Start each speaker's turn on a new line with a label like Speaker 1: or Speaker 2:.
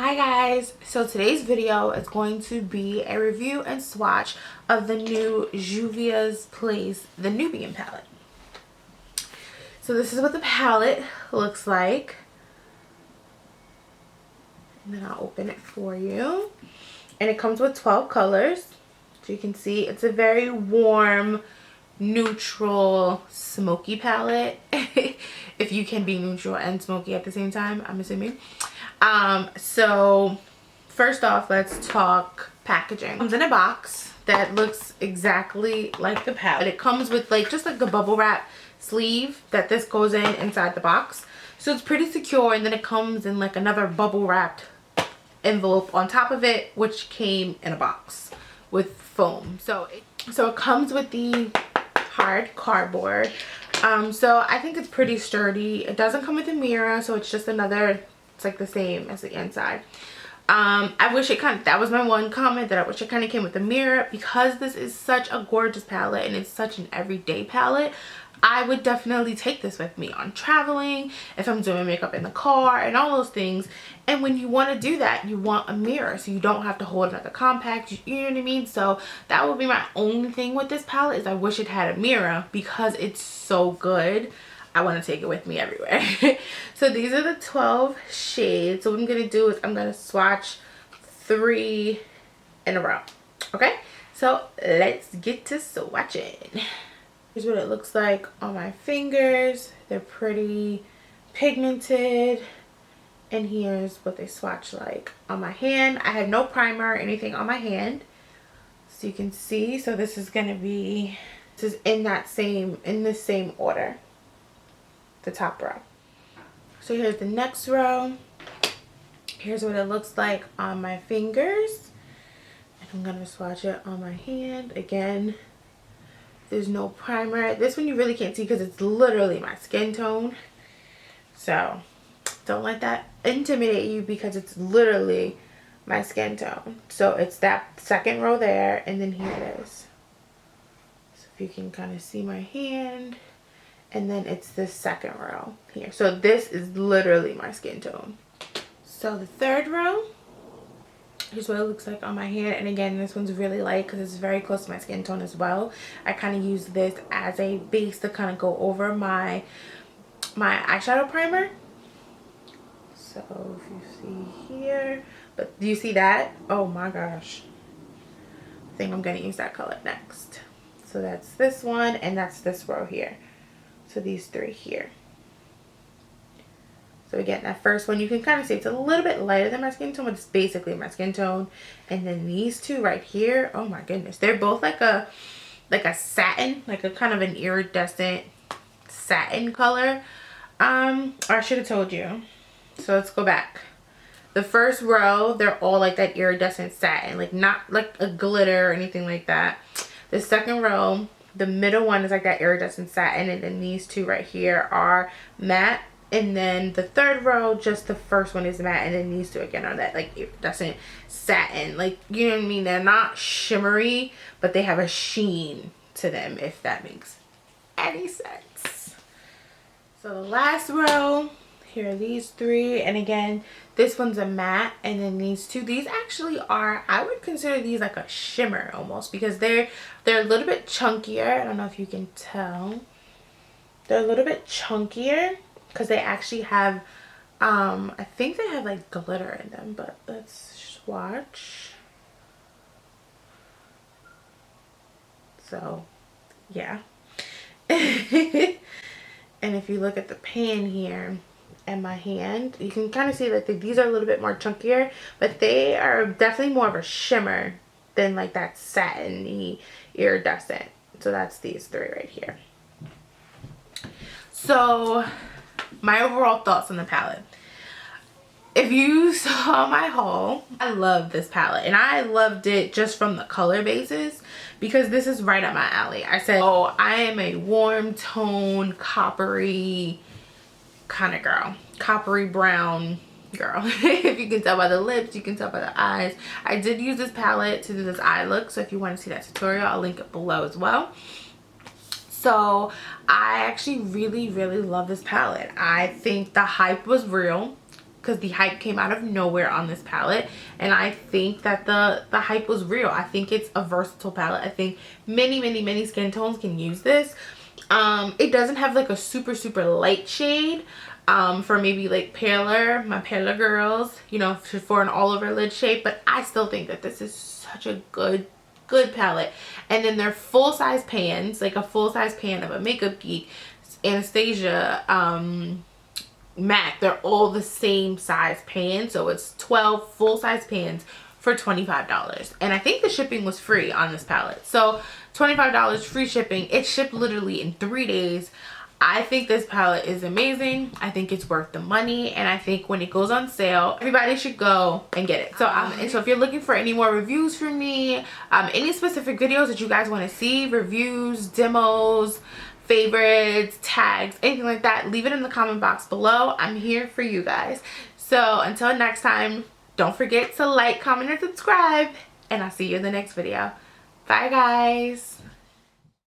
Speaker 1: Hi guys, so today's video is going to be a review and swatch of the new Juvia's Place, the Nubian palette. So this is what the palette looks like. And then I'll open it for you. And it comes with 12 colors. So you can see it's a very warm, neutral, smoky palette. If you can be neutral and smoky at the same time, I'm assuming. So first off, let's talk packaging. It comes in a box that looks exactly like the palette. It comes with just like a bubble wrap sleeve that this goes in inside the box. So it's pretty secure, and then it comes in like another bubble wrapped envelope on top of it, which came in a box with foam. So it comes with the hard cardboard. So I think it's pretty sturdy. It doesn't come with a mirror, so it's just another, it's like the same as the inside. I wish it that was my one comment, that I wish it kind of came with a mirror, because this is such a gorgeous palette and it's such an everyday palette. I would definitely take this with me on traveling, if I'm doing makeup in the car and all those things. And when you want to do that, you want a mirror so you don't have to hold another compact, you know what I mean? So that would be my only thing with this palette, is I wish it had a mirror, because it's so good. I want to take it with me everywhere. So these are the 12 shades. So what I'm going to do is I'm going to swatch 3 in a row. Okay, so let's get to swatching. Here's what it looks like on my fingers. They're pretty pigmented. And here's what they swatch like on my hand. I have no primer or anything on my hand, so you can see. So this is going to be, this is in the same order, the top row. So here's the next row. Here's what it looks like on my fingers. And I'm going to swatch it on my hand. Again, there's no primer. This one you really can't see because it's literally my skin tone. So don't let that intimidate you, because it's literally my skin tone. So it's that second row there, and then here it is. So if you can kind of see my hand, and then it's the second row here. So this is literally my skin tone. So the third row, here's what it looks like on my hand. And again, this one's really light because it's very close to my skin tone as well. I kind of use this as a base to kind of go over my eyeshadow primer. So if you see here, but do you see that? Oh my gosh. I think I'm going to use that color next. So that's this one, and that's this row here. So these 3 here. So again, that first one, you can kind of see it's a little bit lighter than my skin tone, but it's basically my skin tone. And then these 2 right here, oh my goodness, they're both like a satin, like a kind of an iridescent satin color. Or I should have told you. So let's go back. The first row, they're all like that iridescent satin, like not like a glitter or anything like that. The second row, the middle one is like that iridescent satin, and then these 2 right here are matte. And then the third row, just the first one is matte, and then these 2 again are that like iridescent satin. Like, you know what I mean? They're not shimmery, but they have a sheen to them, if that makes any sense. So the last row, here are these 3, and again, this one's a matte, and then these 2, these actually are, I would consider these like a shimmer almost, because they're a little bit chunkier. I don't know if you can tell. They're a little bit chunkier because they actually have, I think they have like glitter in them, but let's swatch. So, yeah. And if you look at the pan here and my hand, you can kind of see that these are a little bit more chunkier, but they are definitely more of a shimmer than like that satiny iridescent. So that's these 3 right here. So my overall thoughts on the palette. If you saw my haul, I love this palette, and I loved it just from the color basis, because this is right up my alley. I said, oh, I am a warm tone, coppery kind of girl, coppery brown girl. If you can tell by the lips, you can tell by the eyes. I did use this palette to do this eye look, so if you want to see that tutorial, I'll link it below as well. So I actually really love this palette. I think the hype was real. because the hype came out of nowhere on this palette, and I think that the hype was real. I think it's a versatile palette. I think many skin tones can use this. It doesn't have like a super light shade for maybe like my paler girls, you know, for an all over lid shade, but I still think that this is such a good palette. And then they're full size pans, like a full size pan of a Makeup Geek, Anastasia, MAC, they're all the same size pan, so it's 12 full size pans for $25, and I think the shipping was free on this palette. So $25 free shipping. It shipped literally in 3 days. I think this palette is amazing. I think it's worth the money, and I think when it goes on sale, everybody should go and get it. So and so if you're looking for any more reviews from me, any specific videos that you guys want to see, reviews, demos, favorites, tags, anything like that, leave it in the comment box below. I'm here for you guys. So until next time, don't forget to like, comment, and subscribe, and I'll see you in the next video. Bye guys.